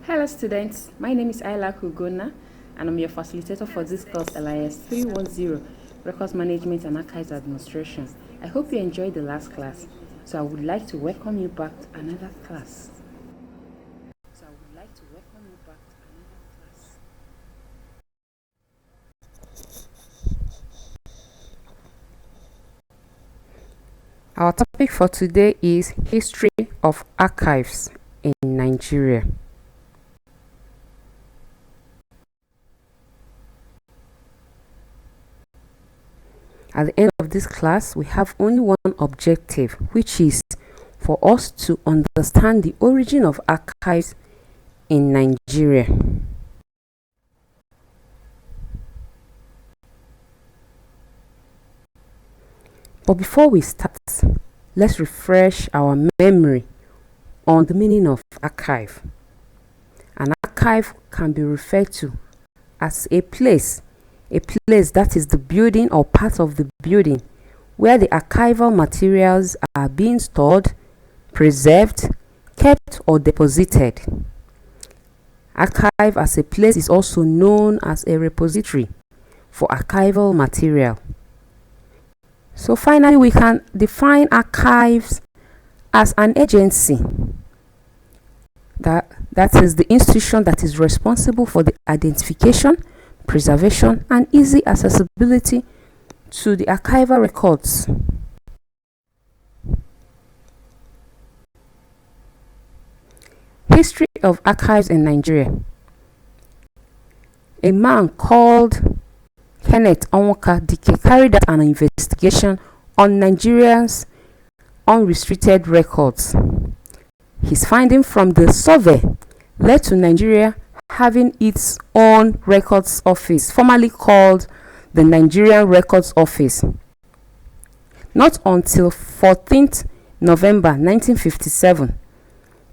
Hello students, my name is Ayla Kugona and I'm your facilitator for this course LIS 310, Records Management and Archives Administration. I hope you enjoyed the last class, so I would like to welcome you back to another class. Our topic for today is History of Archives in Nigeria. At the end of this class, we have only one objective, which is for us to understand the origin of archives in Nigeria. But before we start, let's refresh our memory on the meaning of archive. An archive can be referred to as a place that is the building or part of the building where the archival materials are being stored, preserved, kept or deposited. Archive as a place is also known as a repository for archival material. So finally, we can define archives as an agency that is the institution that is responsible for the identification, preservation and easy accessibility to the archival records. History of archives in Nigeria. A man called Kenneth Onwuka Dike carried out an investigation on Nigeria's unrestricted records. His finding from the survey led to Nigeria having its own records office, formerly called the Nigerian Records Office. Not until 14th November 1957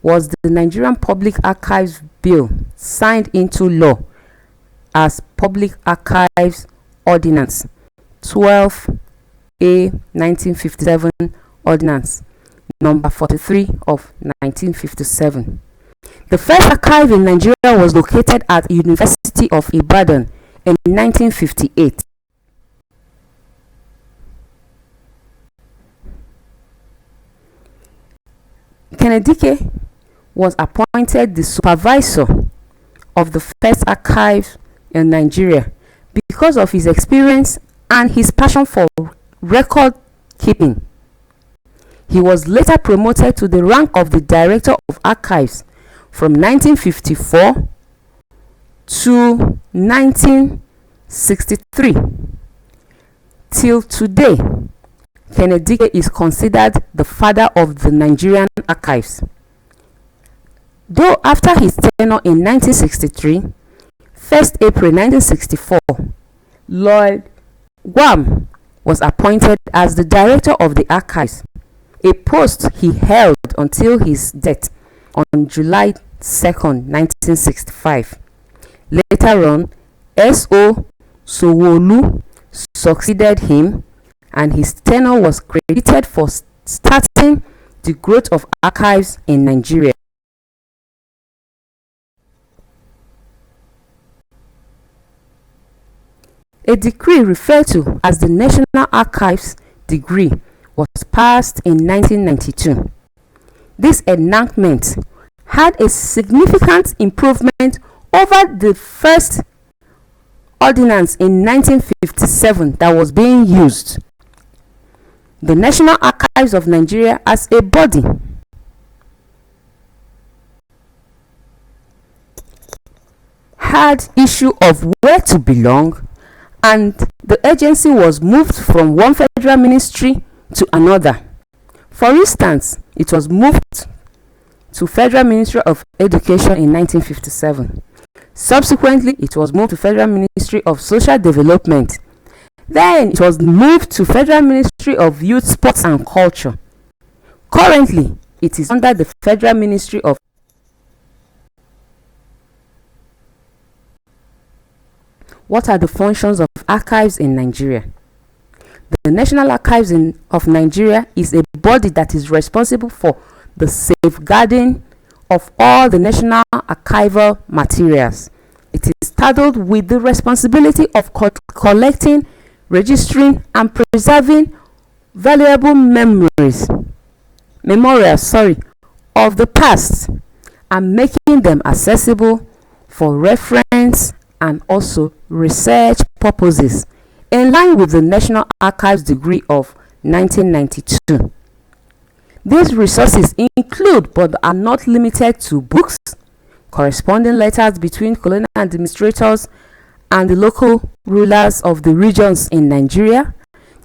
was the Nigerian Public Archives Bill signed into law as Public Archives Ordinance 12A 1957 Ordinance number 43 of 1957. The first archive in Nigeria was located at University of Ibadan in 1958. Kenneth Dike was appointed the supervisor of the first archive in Nigeria because of his experience and his passion for record keeping. He was later promoted to the rank of the Director of Archives from 1954 to 1963. Till today, Kenneth Dike is considered the father of the Nigerian archives. Though after his tenure in 1963, 1st April 1964, Lloyd Gwam was appointed as the Director of the Archives, a post he held until his death on July 2nd, 1965. Later on, S.O. Sowolu succeeded him, and his tenure was credited for starting the growth of archives in Nigeria. A decree referred to as the National Archives Decree was passed in 1992. This enactment had a significant improvement over the first ordinance in 1957 that was being used. The National Archives of Nigeria as a body had issue of where to belong, and the agency was moved from one federal ministry to another. For instance, it was moved to Federal Ministry of Education in 1957. Subsequently, it was moved to Federal Ministry of Social Development. Then it was moved to Federal Ministry of Youth, Sports and Culture. Currently, it is under the Federal Ministry of. What are the functions of archives in Nigeria? The National Archives of Nigeria is a body that is responsible for the safeguarding of all the national archival materials. It is saddled with the responsibility of collecting, registering, and preserving valuable memorials of the past and making them accessible for reference and also research purposes in line with the National Archives degree of 1992. These resources include but are not limited to books, corresponding letters between colonial administrators and the local rulers of the regions in Nigeria,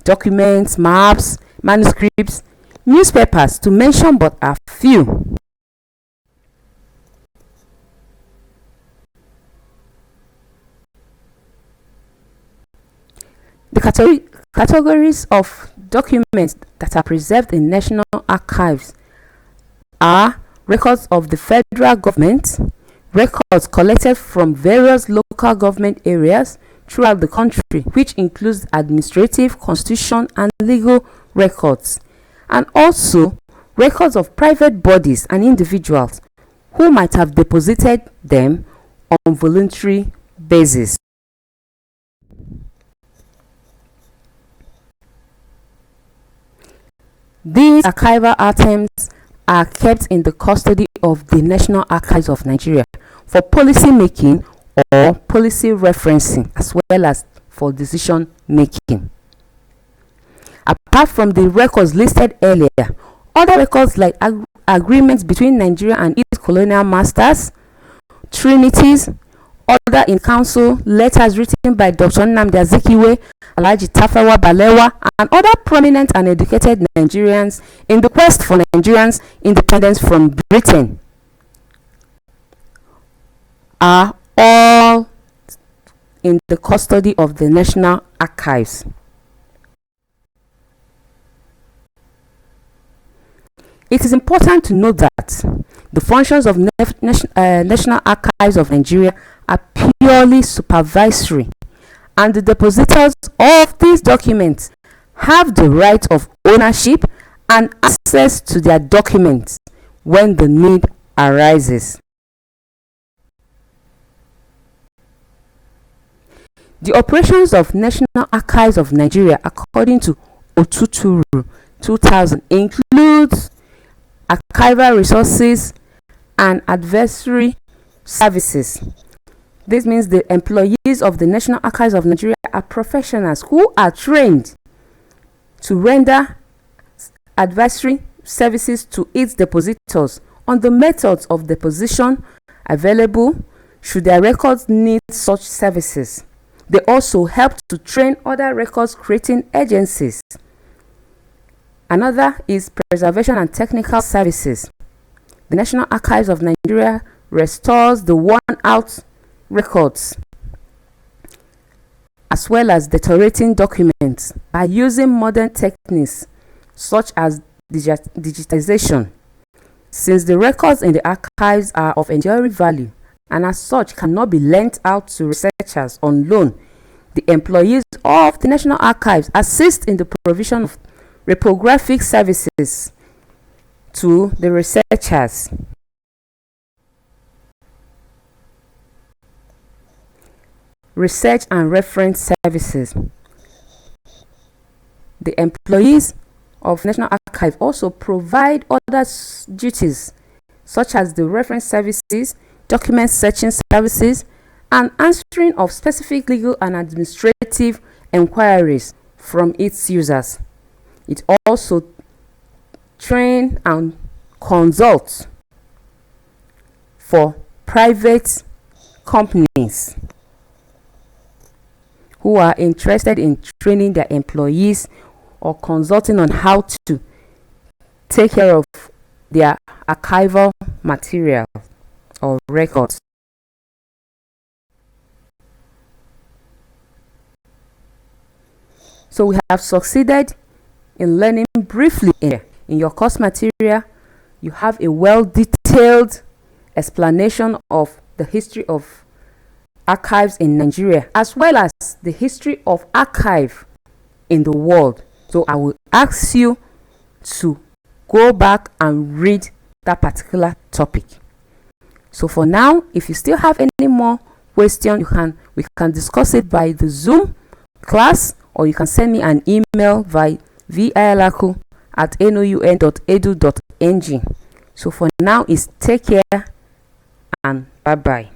documents, maps, manuscripts, newspapers, to mention but a few. The categories of documents that are preserved in National Archives are records of the federal government, records collected from various local government areas throughout the country, which includes administrative, constitution, and legal records, and also records of private bodies and individuals who might have deposited them on voluntary basis. These archival items are kept in the custody of the National Archives of Nigeria for policy making or policy referencing, as well as for decision making. Apart from the records listed earlier, other records like agreements between Nigeria and its colonial masters, treaties, order in council, letters written by Dr. Nnamdi Azikiwe, Alhaji Tafawa Balewa, and other prominent and educated Nigerians in the quest for Nigerians' independence from Britain are all in the custody of the National Archives. It is important to note that the functions of National Archives of Nigeria are purely supervisory, and the depositors of these documents have the right of ownership and access to their documents when the need arises. The operations of National Archives of Nigeria, according to Otuturu 2000, includes archival resources and advisory services. This means the employees of the National Archives of Nigeria are professionals who are trained to render advisory services to its depositors on the methods of deposition available should their records need such services. They also help to train other records creating agencies. Another is preservation and technical services. The National Archives of Nigeria restores the worn-out records as well as deteriorating documents by using modern techniques such as digitization. Since the records in the archives are of enduring value and as such cannot be lent out to researchers on loan, the employees of the National Archives assist in the provision of reprographic services to the researchers. Research and reference services. The employees of National Archive also provide other duties such as the reference services, document searching services, and answering of specific legal and administrative inquiries from its users. It also trains and consults for private companies who are interested in training their employees or consulting on how to take care of their archival material or records. So we have succeeded in learning briefly in your course material. You have a well-detailed explanation of the history of archives in Nigeria as well as the history of archive in the world. So I will ask you to go back and read that particular topic. So for now, if you still have any more question, we can discuss it by the Zoom class, or you can send me an email via vialaku@noun.edu.ng. So for now, is take care and bye bye.